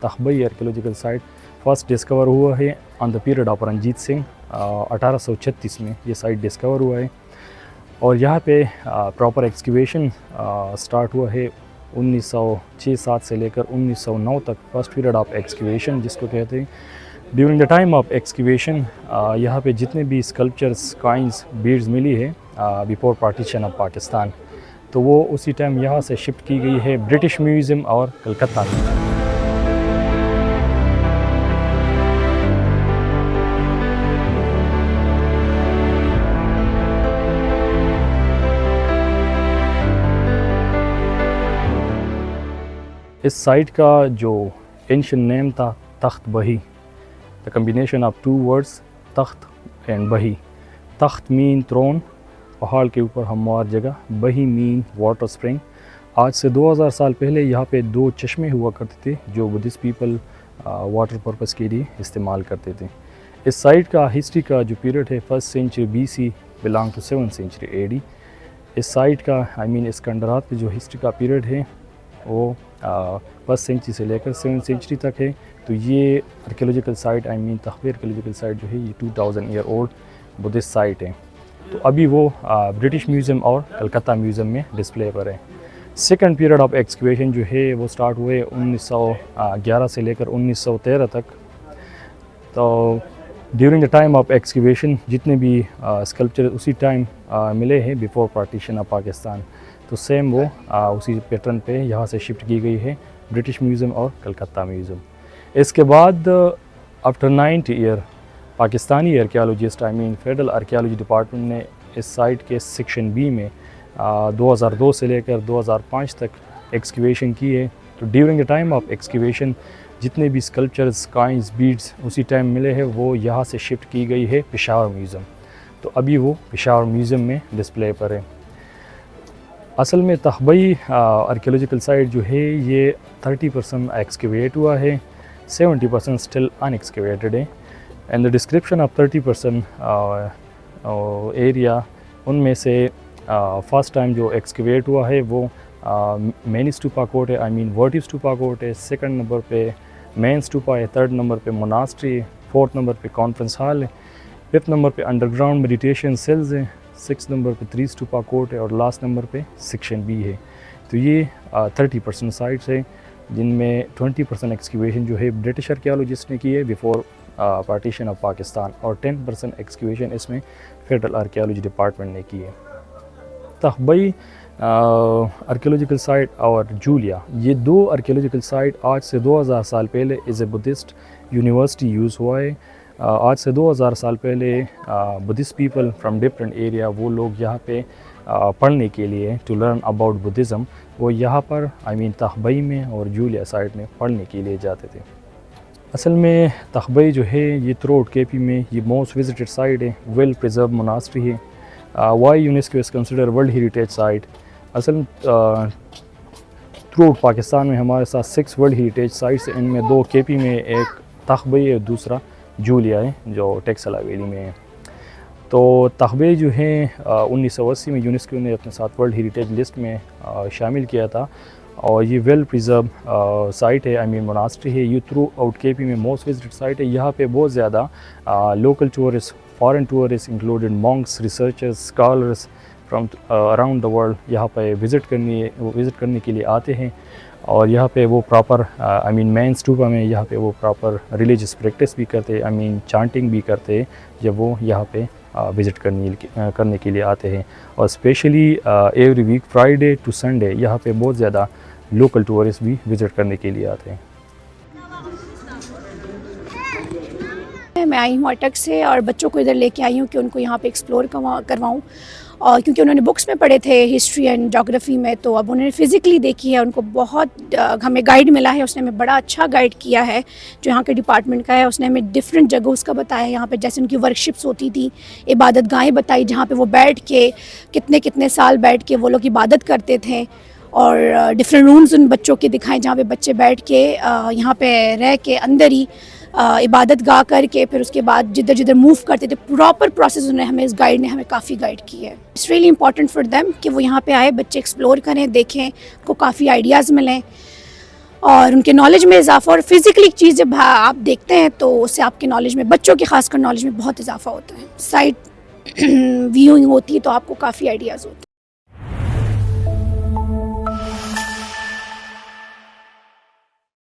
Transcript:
तखबई archaeological site first discover हुआ है on the period of Ranjit Singh 1836 में ये साइट डिस्कवर हुआ है और यहाँ पे प्रॉपर एक्सकवेशन स्टार्ट हुआ है 1906-7 से लेकर 1909 तक फर्स्ट पीरियड ऑफ एक्सकवेशन जिसको कहते हैं। During the time of excavation यहाँ पे जितने भी स्कल्पचर्स काइंस बीड्स मिली है बिफोर पार्टीशन ऑफ पाकिस्तान तो वो उसी टाइम यहाँ से शिफ्ट की गई है ब्रिटिश म्यूज़ियम और कलकत्ता में। इस साइट का जो एंशिएंट नेम था Takht Bahi, the combination of two words Takht and Bahi. Takht mean throne, पहाड़ के ऊपर हमवार जगह, बही मीन वाटर स्प्रिंग। आज से 2000 साल पहले यहाँ पे 2 चश्मे हुआ करते थे जो बुद्धिस्ट पीपल वाटर पर्पस के लिए इस्तेमाल करते थे। इस साइट का हिस्ट्री का जो पीरियड है 1st century BC belong to 7th century AD। इस साइट का इस खंडरात की जो हिस्ट्री का पीरियड है वो 1st सेंचुरी से लेकर 7th सेंचुरी तक है। तो ये आर्कियोलॉजिकल साइट तखबई आर्कियोलॉजिकल साइट जो है ये 2000 ईयर ओल्ड बुद्धिस्ट साइट है। तो अभी वो ब्रिटिश म्यूज़ियम और कलकत्ता म्यूज़ियम में डिस्प्ले पर है। सेकंड पीरियड ऑफ एक्सकवेशन जो है वो स्टार्ट हुए 1911 से लेकर 1913 तक। तो during the time of excavation जितने भी स्कल्पचर उसी टाइम मिले हैं बिफोर पार्टीशन ऑफ पाकिस्तान तो सेम वो उसी पैटर्न पे यहाँ से शिफ्ट की गई है ब्रिटिश म्यूज़ियम और कलकत्ता म्यूज़ियम। इसके बाद after 90 year Pakistani archaeologist federal archaeology department ने इस साइट के सेक्शन B में 2002 से लेकर 2005 तक एक्सकवेशन की है। तो during the time of excavation जितने भी स्कल्पचर्स काइंस बीड्स उसी टाइम मिले हैं वो यहाँ से शिफ्ट की गई है पेशावर म्यूज़ियम। तो अभी वो पेशावर म्यूज़ियम में डिस्प्ले पर है। असल में तखबई आर्कियोलॉजिकल साइट जो है ये 30% एक्सकवेट हुआ है, 70% स्टिल अनएक्सकवेटेड है। And the description of 30% area उनमें से फर्स्ट टाइम जो एक्सकवेट हुआ है वो मेन स्तूपा कोट है वर्टिव स्तूपा कोट है। सेकंड नंबर पे मेन स्तूपा है, थर्ड नंबर पे मोनास्ट्री है, फोर्थ नंबर पे कॉन्फ्रेंस हॉल है, फिफ्थ नंबर पे अंडरग्राउंड मेडिटेशन सेल्स है, 6 नंबर पे 3 स्तूपा कोट है और लास्ट नंबर पे सेक्शन B है। तो ये 30% साइट्स है जिनमें 20% एक्सकवेशन जो है ब्रिटिश आर्कियोलॉजिस्ट ने की है बिफोर पार्टीशन ऑफ पाकिस्तान और 10% एक्सकवेशन इसमें फेडरल आर्कियोलॉजी डिपार्टमेंट ने की है। तखबई आर्कियोलॉजिकल साइट और जूलिया ये 2 आर्कियोलॉजिकल साइट आज से 2000 साल पहले as a Buddhist university use हुआ है। आज से 2000 साल पहले Buddhist people from different area वो लोग यहाँ पे पढ़ने के लिए टू लर्न अबाउट बुद्धिज़्म वो यहाँ पर तखबई में और जूलिया साइट में पढ़ने के लिए जाते थे। असल में तखबई जो है ये थ्रू आउट KP में ये मोस्ट विजिटेड साइट है, वेल प्रिजर्व मोनास्ट्री है। By UNESCO is consider world heritage site. असल थ्रू आउट पाकिस्तान में हमारे साथ 6 वर्ल्ड हेरिटेज साइट्स हैं, इनमें 2 KP में, एक तखबई है, दूसरा जूलिया है जो टेक्सला वैली में है। तो तखबई जो है 1980 में यूनेस्को ने अपने साथ वर्ल्ड हेरिटेज लिस्ट में शामिल किया था और ये वेल प्रिजर्व साइट है मोनास्ट्री है। ये थ्रू आउट KP में मोस्ट विजिटेड साइट है। यहाँ पे बहुत ज़्यादा local tourist, foreign tourist included Monks, researchers, scholars from around the world यहाँ पे विज़िट करने के लिए आते हैं और यहाँ पे वो प्रॉपर मेन स्तूपा में यहाँ पे वो प्रॉपर रिलीजियस प्रैक्टिस भी करते हैं, चांटिंग भी करते हैं जब वो यहाँ पे विज़िट करने के लिए आते हैं। और specially every week Friday to Sunday यहाँ पे बहुत ज़्यादा लोकल टूरिस्ट भी विज़िट करने के लिए आते हैं। मैं आई हूँ अटक से और बच्चों को इधर लेके आई हूँ कि उनको यहाँ पे एक्सप्लोर करवाऊँ और क्योंकि उन्होंने बुक्स में पढ़े थे हिस्ट्री एंड जोग्राफ़ी में तो अब उन्होंने फ़िज़िकली देखी है। उनको बहुत हमें गाइड मिला है, उसने हमें बड़ा अच्छा गाइड किया है जो यहाँ के डिपार्टमेंट का है। उसने हमें डिफरेंट जगहों का बताया यहाँ पे, जैसे उनकी वर्कशिप्स होती थी, इबादत गाहें बताई जहाँ पे वो बैठ के कितने साल बैठ के वो लोग इबादत करते थे और डिफरेंट रूम्स उन बच्चों के दिखाएं जहाँ पे बच्चे बैठ के यहाँ पे रह के अंदर ही इबादत गा करके फिर उसके बाद जिधर जिधर मूव करते थे। प्रॉपर प्रोसेस उन्होंने हमें, इस गाइड ने हमें काफ़ी गाइड की है। It's really important for them कि वो यहाँ पे आए, बच्चे एक्सप्लोर करें, देखें, उनको काफ़ी आइडियाज़ मिलें اور ان کے نالج میں اضافہ, اور فزیکلی چیز جب آپ دیکھتے ہیں تو اس سے آپ کے نالج میں, بچوں کے خاص کر نالج میں بہت اضافہ ہوتا ہے. سائٹ ویونگ ہوتی ہے تو آپ کو کافی آئیڈیاز ہوتے ہیں.